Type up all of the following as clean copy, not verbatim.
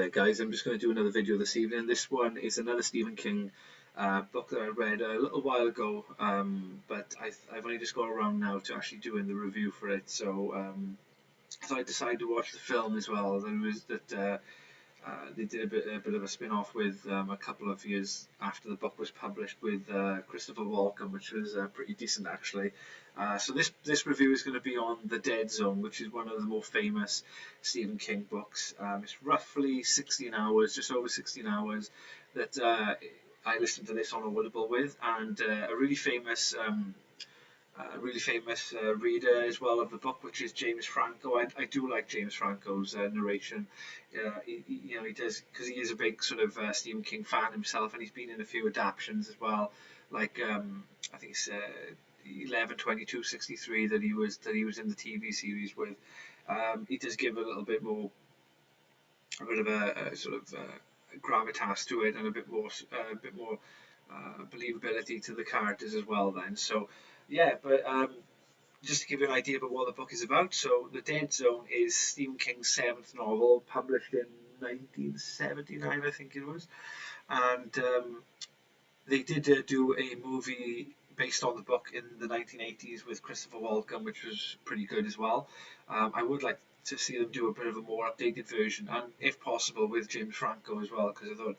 there, guys. I'm just going to do another video this evening. This one is another Stephen King book that I read a little while ago, but I've only just got around now to actually doing the review for it. So I decided to watch the film as well. They did a bit of a spin-off with a couple of years after the book was published with Christopher Walken, which was pretty decent actually. So this review is going to be on The Dead Zone, which is one of the more famous Stephen King books. It's roughly 16 hours, just over 16 hours, that I listened to this on Audible with, and a really famous reader as well of the book, which is James Franco. I do like James Franco's narration. He does, because he is a big sort of Stephen King fan himself, and he's been in a few adaptations as well. Like I think it's 11/22/63 that he was in the TV series with. He does give a little bit more, a bit of a sort of gravitas to it, and a bit more believability to the characters as well. Then, so yeah, but just to give you an idea about what the book is about. So, The Dead Zone is Stephen King's seventh novel, published in 1979, I think it was, and they did do a movie based on the book in the 1980s with Christopher Walken, which was pretty good as well. I would like to see them do a bit of a more updated version, and if possible with James Franco as well, because I thought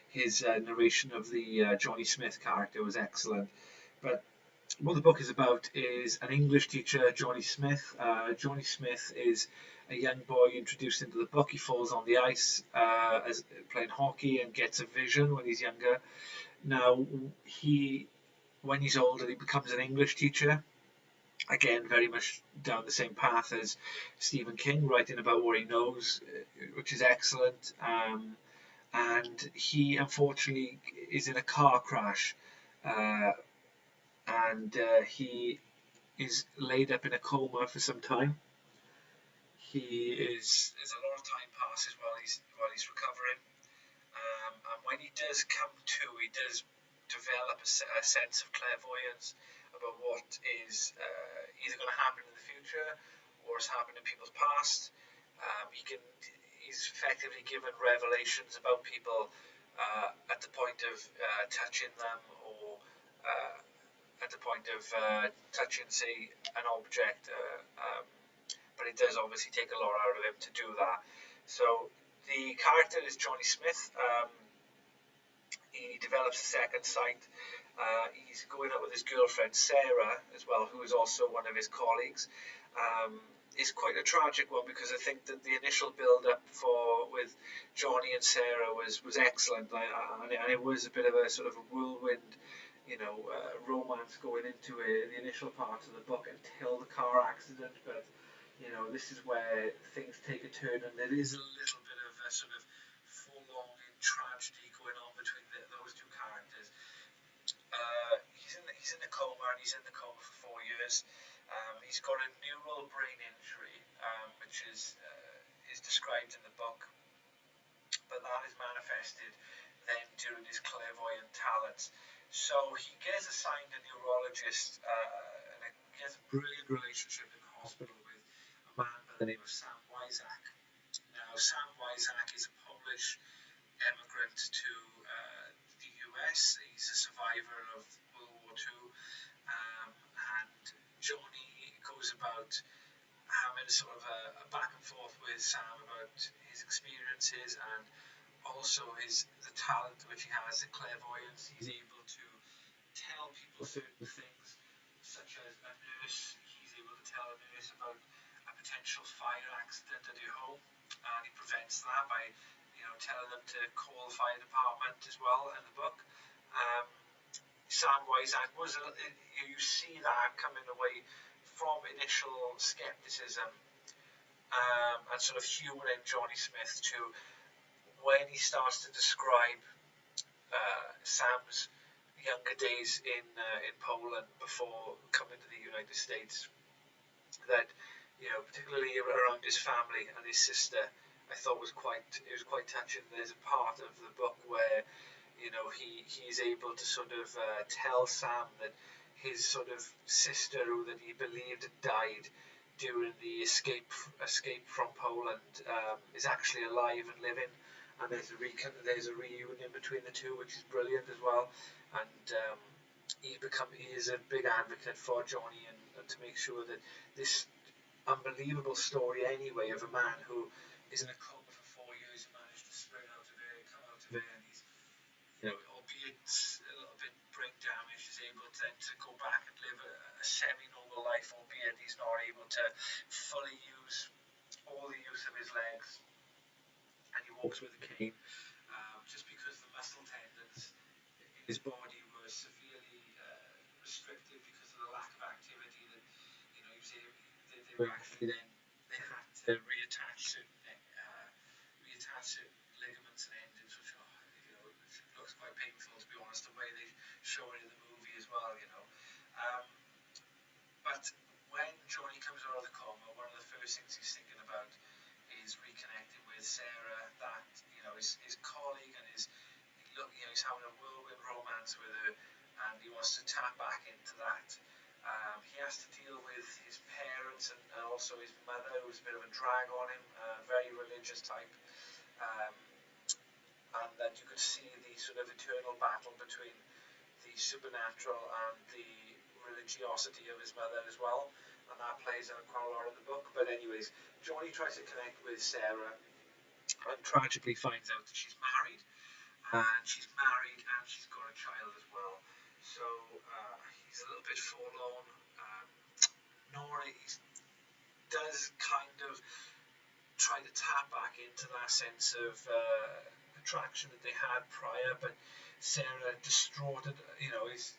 his narration of the Johnny Smith character was excellent. But what the book is about is an English teacher, Johnny Smith. Johnny Smith is a young boy introduced into the book. He falls on the ice as playing hockey and gets a vision when he's younger. Now, when he's older, he becomes an English teacher. Again, very much down the same path as Stephen King, writing about what he knows, which is excellent. And he unfortunately is in a car crash, and he is laid up in a coma for some time. There's a lot of time passes while he's recovering, and when he does come to, he does develop a sense of clairvoyance about what is either going to happen in the future or has happened in people's past. He's effectively given revelations about people at the point of touching them, or at the point of touching, say, an object. But it does obviously take a lot out of him to do that. So the character is Johnny Smith. He develops a second sight. He's going out with his girlfriend Sarah as well, who is also one of his colleagues. It's quite a tragic one, because I think that the initial build-up with Johnny and Sarah was excellent, and it was a bit of a sort of a whirlwind, romance going into the initial parts of the book until the car accident. But this is where things take a turn, and there is a little bit of a sort of full-on tragedy going on between those two characters. He's in a coma, and he's in the coma for 4 years. He's got a neural brain injury, which is described in the book, but that is manifested then during his clairvoyant talents. So he gets assigned a neurologist, and he has a brilliant relationship in the hospital with a man by the name of Sam Weizak. Now, Sam Weizak is a Polish immigrant to the US. He's a survivor of World War II, and Johnny goes about having sort of a back and forth with Sam about his experiences, and also the talent which he has in clairvoyance. He's able to tell people certain things, such as a nurse. He's able to tell a nurse about a potential fire accident at her home, and he prevents that by telling them to call the fire department as well in the book. Sam Weizak you see that coming away from initial skepticism and sort of humouring Johnny Smith to when he starts to describe Sam's younger days in Poland before coming to the United States. That particularly around his family and his sister, I thought was quite touching. There's a part of the book where he's able to sort of tell Sam that his sort of sister, who that he believed had died during the escape from Poland, is actually alive and living, and there's a reunion between the two, which is brilliant as well. And he is a big advocate for Johnny, and to make sure that this unbelievable story anyway of a man who is in a coma for 4 years and managed to spring out of it, come out of it, and he's, albeit a little bit brain damaged, is able to go back and live a semi-normal life, albeit he's not able to fully use all the use of his legs, and he walks with a cane, just because the muscle tendons in his body were severely restricted because of the lack of activity that they were actually then they had to reattach certain ligaments and tendons, which it looks quite painful, to be honest, the way they show it in the movie as well. But when Johnny comes out of the coma, one of the first things he's thinking about is reconnecting with Sarah, that his colleague, and he's having a whirlwind romance with her, and he wants to tap back into that. He has to deal with his parents and also his mother, who's a bit of a drag on him, very religious type, um, and that you could see the sort of eternal battle between the supernatural and the religiosity of his mother as well, and that plays out quite a lot in the book. But anyways, Johnny tries to connect with Sarah and tragically finds out that she's married, and she's got a child as well. So he's a little bit forlorn. Nora does kind of try to tap back into that sense of attraction that they had prior, but Sarah, distraught, is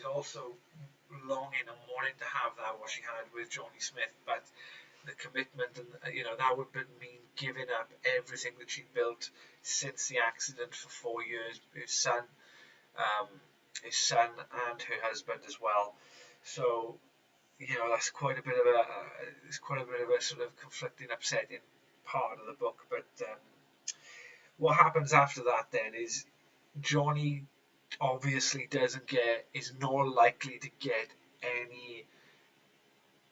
also longing and wanting to have that what she had with Johnny Smith, but the commitment and that would mean giving up everything that she built since the accident for 4 years, um, his son and her husband as well. So that's quite a bit of a sort of conflicting, upsetting part of the book. But what happens after that then is Johnny obviously is not likely to get any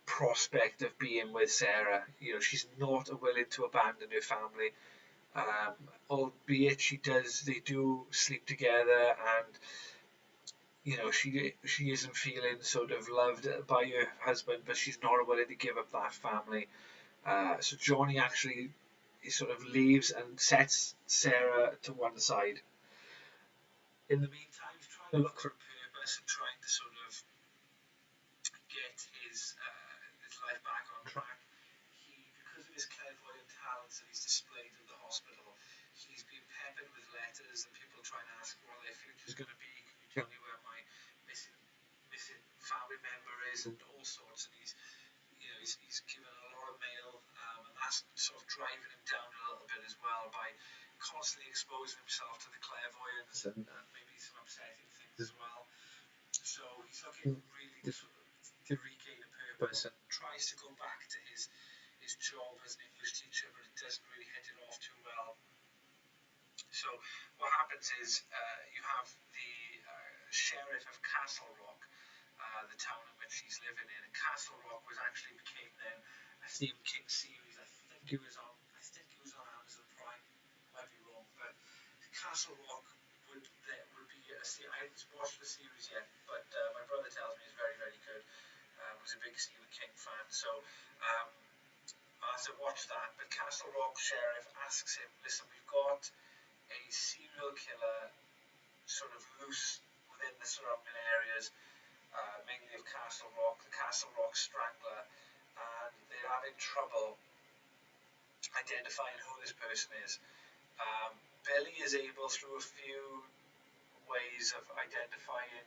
prospect of being with Sarah. She's not willing to abandon her family, albeit they do sleep together, and she isn't feeling sort of loved by her husband, but she's not willing to give up that family. So Johnny actually sort of leaves and sets Sarah to one side. In the meantime, he's trying to look for a purpose and trying to sort of get his life back on track. Because of his clairvoyant talents that he's displayed in the hospital, he's been peppered with letters and people trying to ask what their future's going to be. Can you tell me where my missing family member is, and all sorts. And he's given a lot of mail, and that's sort of driving him down a little bit as well by constantly exposing himself to the clairvoyance and maybe some upsetting things as well. So he's looking really to regain a purpose and tries to go back to his job as an English teacher, but it doesn't really hit it off too well. So what happens is you have the sheriff of Castle Rock, the town in which he's living in. And Castle Rock actually became then a Stephen King series. I think it was on Amazon Prime. I might be wrong, but Castle Rock would be a series. I haven't watched the series yet, but my brother tells me it's very, very good. Was a big Stephen King fan, so I'll have to watch that. But Castle Rock sheriff asks him, "Listen, we've got a serial killer sort of loose within the surrounding areas, mainly of Castle Rock, the Castle Rock Strangler, and they're having trouble identifying who this person is." Billy is able, through a few ways of identifying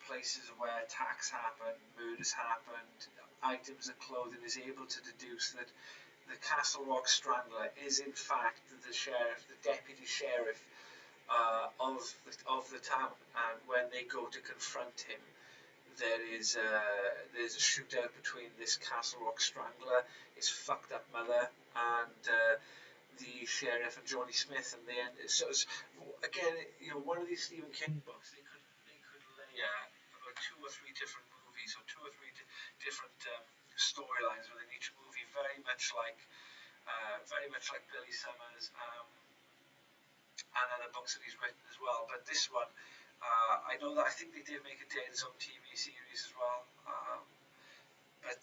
places where attacks happen, murders happened, items of clothing, is able to deduce that the Castle Rock Strangler is in fact the deputy sheriff of the town. And when they go to confront him, there's a shootout between this Castle Rock Strangler, his fucked up mother, and the sheriff and Johnny Smith. And the end. So again, one of these Stephen King books, they could layer about 2 or 3 different movies or 2 or 3 different storylines within each movie, very much like very much like Billy Summers, and other books that he's written as well. But this one, I know that I think they did make a Dead Zone TV series as well. But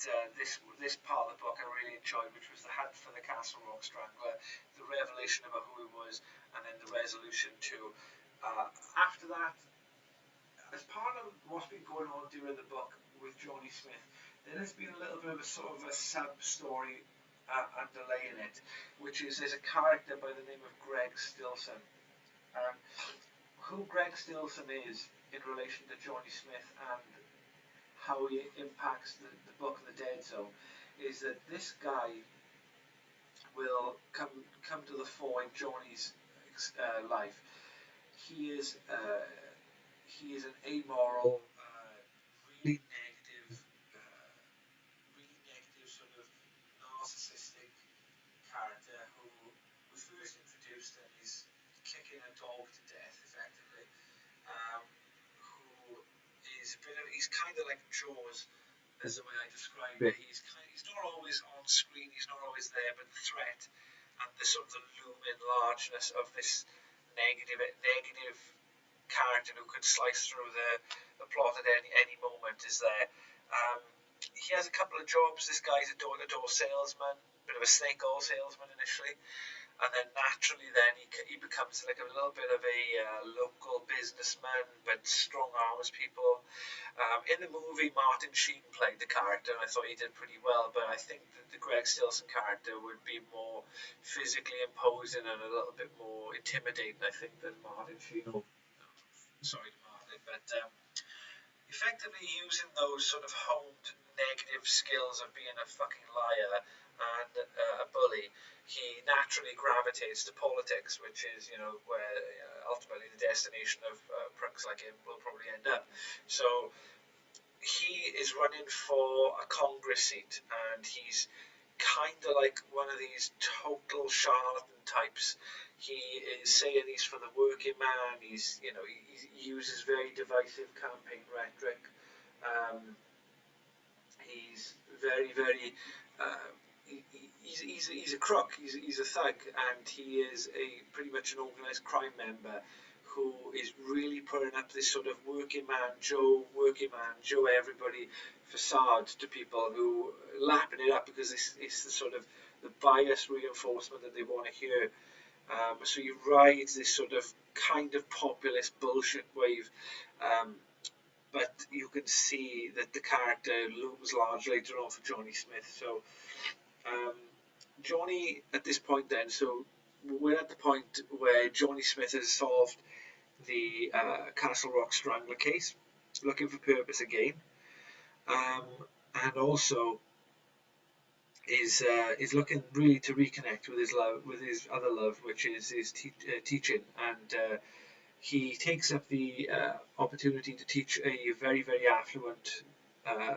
this part of the book I really enjoyed, which was the hunt for the Castle Rock Strangler, the revelation about who he was, and then the resolution to. After that, as part of what's been going on during the book with Johnny Smith, there has been a little bit of a sort of a sub-story underlaying it, which is there's a character by the name of Greg Stillson. Um, who Greg Stillson is in relation to Johnny Smith and how he impacts the Book of the Dead Zone is that this guy will come to the fore in Johnny's life. He is an amoral, really negative, sort of narcissistic character who was first introduced and is kicking a dog to death effectively. Who is he's kind of like Jaws, as the way I describe it. He's not always on screen, he's not always there, but the threat and the sort of the looming largeness of this negative character who could slice through the plot at any moment is there. He has a couple of jobs. This guy's a door-to-door salesman, bit of a snake oil salesman initially, and then naturally then he becomes like a little bit of a local businessman, but strong arms people. In the movie, Martin Sheen played the character, and I thought he did pretty well, but I think that the Greg Stillson character would be more physically imposing and a little bit more intimidating, I think, than Martin Sheen. Sorry, Martin, but effectively using those sort of honed negative skills of being a fucking liar and a bully, he naturally gravitates to politics, which is, where ultimately the destination of pricks like him will probably end up. So he is running for a Congress seat, and he's kind of like one of these total charlatan types. He is saying he's for the working man. He uses very divisive campaign rhetoric. He's very, very. He's a crook. He's a thug, and he is pretty much an organised crime member who is really putting up this sort of working man Joe, everybody facade to people who lapping it up because it's the sort of the bias reinforcement that they want to hear. So he rides this sort of kind of populist bullshit wave, but you can see that the character looms large later on for Johnny Smith. So Johnny at this point then, so we're at the point where Johnny Smith has solved the Castle Rock Strangler case, looking for purpose again, and also is looking really to reconnect with his other love, which is his teaching, and he takes up the opportunity to teach a very, very affluent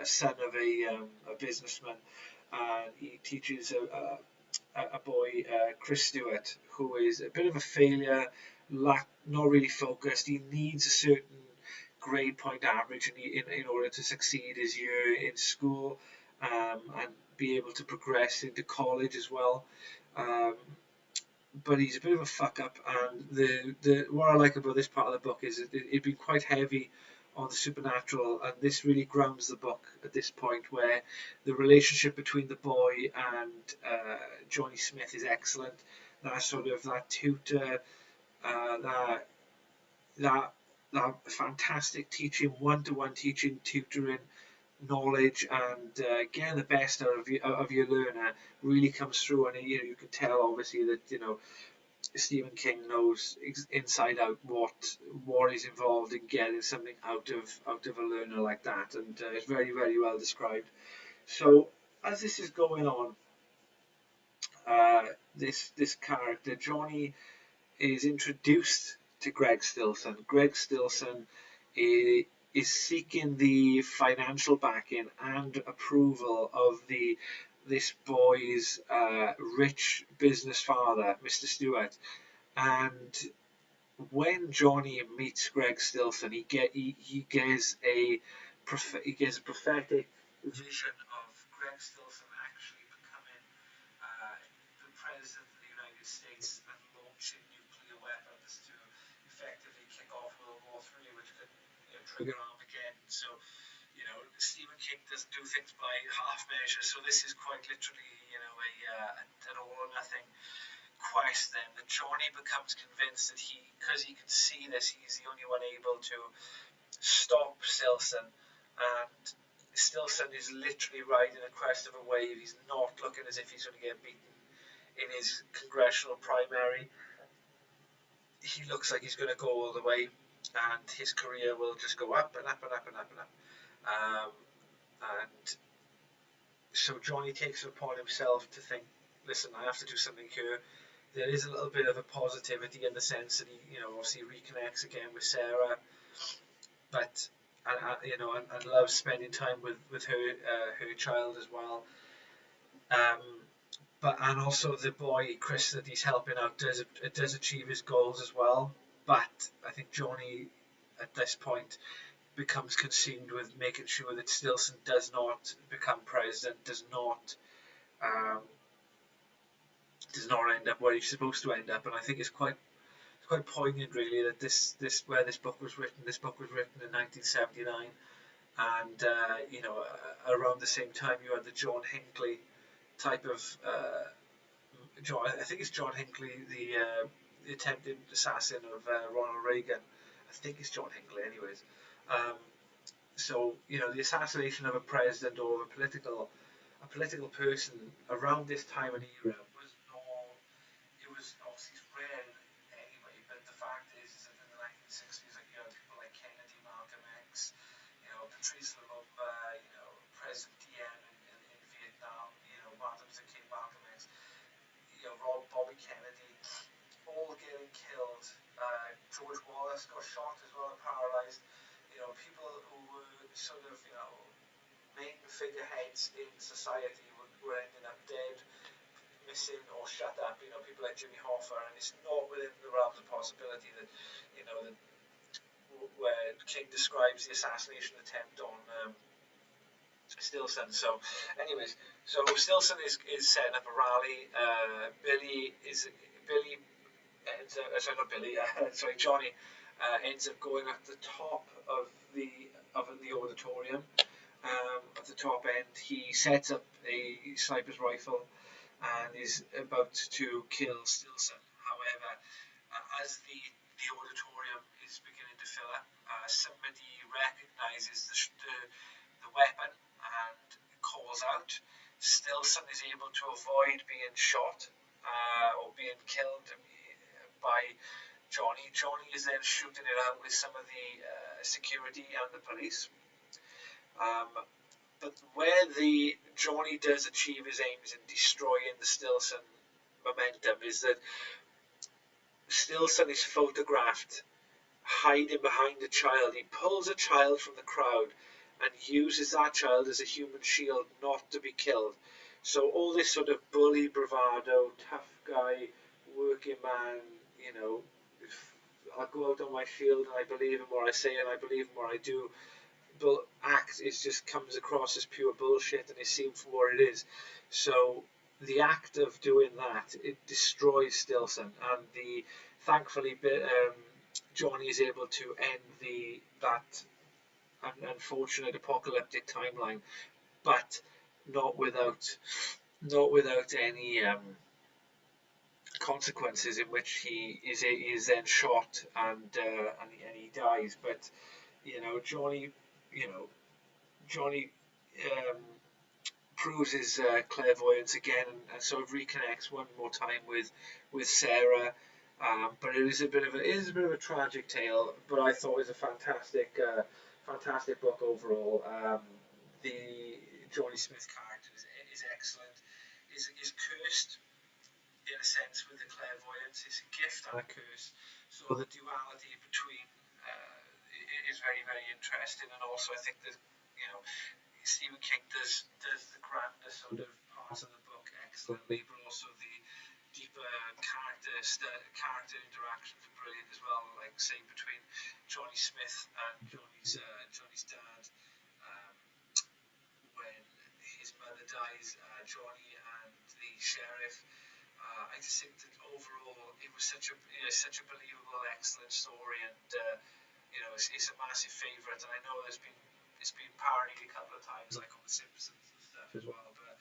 son of a businessman. He teaches a boy, Chris Stewart, who is a bit of a failure, not really focused. He needs a certain grade point average in order to succeed his year in school and be able to progress into college as well. But he's a bit of a fuck up, and the what I like about this part of the book is it'd been quite heavy on the supernatural, and this really grounds the book at this point where the relationship between the boy and Johnny Smith is excellent. That sort of that tutor, that fantastic teaching, one-to-one teaching, tutoring, knowledge, and getting the best out of your learner really comes through, and you can tell obviously that Stephen King knows inside out what is involved in getting something out of a learner like that, and it's very, very well described. So as this is going on, this character Johnny is introduced to Greg Stillson. Greg Stillson is seeking the financial backing and approval of this boy's rich business father, Mr. Stewart. And when Johnny meets Greg Stillson, he gets a prophetic vision of Greg Stillson actually becoming the trigger Armageddon. So, Stephen King doesn't do things by half measures. So this is quite literally, an all or nothing quest. Then that Johnny becomes convinced that because he can see this, he's the only one able to stop Stillson, and Stillson is literally riding a crest of a wave. He's not looking as if he's going to get beaten in his congressional primary. He looks like he's going to go all the way, and his career will just go up and up and up and up and up. And so Johnny takes it upon himself to think, listen, I have to do something here. There is a little bit of a positivity in the sense that he, obviously reconnects again with Sarah, but and loves spending time with her child as well. And also the boy Chris that he's helping out does achieve his goals as well. But I think Johnny at this point becomes consumed with making sure that Stillson does not become president, um, does not end up where he's supposed to end up. And I think it's quite poignant, really, that this where this book was written. This book was written in 1979, and around the same time you had the John Hinckley type of I think it's John Hinckley, the attempted assassin of Ronald Reagan. I think it's John Hinckley, anyways. So the assassination of a president or a political person around this time and era was normal. It was obviously rare anyway, but the fact is that in the 1960s, like, you had people like Kennedy, Malcolm X, Patrice Lumumba, President Diem in Vietnam, Martin Luther King, Malcolm X, Bobby Kennedy, all getting killed. George Wallace got shot as well and paralyzed. People who were sort of, main figureheads in society were ending up dead, missing, or shut up. People like Jimmy Hoffa, and it's not within the realms of possibility that, that where King describes the assassination attempt on Stillson. So, anyways, Stillson is setting up a rally. Johnny ends up going at the top of the auditorium. At the top end, he sets up a sniper's rifle and is about to kill Stillson. However, as the auditorium is beginning to fill up, somebody recognizes the weapon and calls out. Stillson is able to avoid being shot or being killed by Johnny. Johnny is then shooting it out with some of the security and the police. But where the Johnny does achieve his aims in destroying the Stillson momentum is that Stillson is photographed hiding behind a child. He pulls a child from the crowd and uses that child as a human shield not to be killed. So all this sort of bully bravado, tough guy, working man, I'll go out on my shield and I believe in what I say and I believe in what I do, but act just comes across as pure bullshit and is seen for what it is. So the act of doing that, it destroys Stillson, and thankfully Johnny is able to end that unfortunate apocalyptic timeline, but not without any consequences, in which he is then shot and he dies. But Johnny proves his clairvoyance again and sort of reconnects one more time with Sarah. But it is a bit of a tragic tale. But I thought it was a fantastic book overall. The Johnny Smith character is excellent. Is cursed in a sense with the clairvoyance. It's a gift and a curse. So the duality between is very, very interesting. And also I think that Stephen King does the grander sort of parts of the book excellently, but also the deeper character interactions are brilliant as well. Like, say, between Johnny Smith and Johnny's dad, when his mother dies, Johnny and the sheriff. I just think that overall it was such a believable, excellent story, and it's a massive favourite, and I know it's been parodied a couple of times, like on The Simpsons and stuff as well. But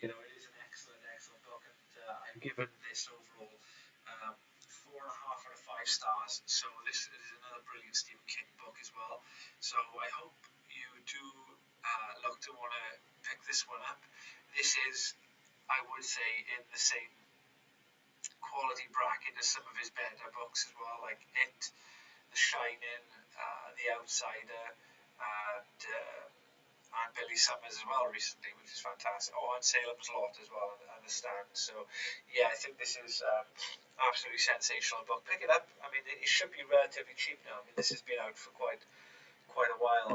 it is an excellent book, and I've given this overall 4.5 out of 5 stars. So this is another brilliant Stephen King book as well. So I hope you do look to want to pick this one up. This is, I would say, in the same quality bracket as some of his better books as well, like It, The Shining, The Outsider, and Billy Summers as well recently, which is fantastic. Oh, and Salem's Lot as well, and The Stand. So, yeah, I think this is absolutely sensational book. Pick it up. I mean, it should be relatively cheap now. I mean, this has been out for quite a while.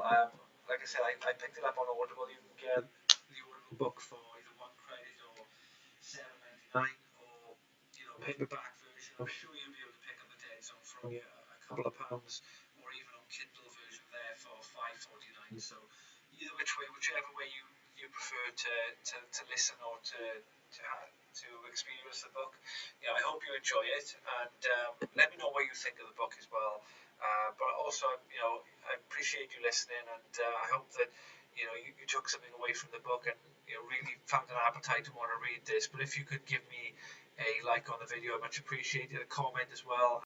Like I said, I picked it up on Audible. You can get the Audible book for either £1 or £7.99, or paperback version. I'm sure you'll be able to pick up the Dead Zone for only a couple of pounds, or even on Kindle version there for £5.49. So either whichever way you prefer to listen or to experience the book. I hope you enjoy it, and let me know what you think of the book as well. But also, I appreciate you listening, and I hope that you took something away from the book and really found an appetite to want to read this. But if you could give me a like on the video, I much appreciate it. A comment as well.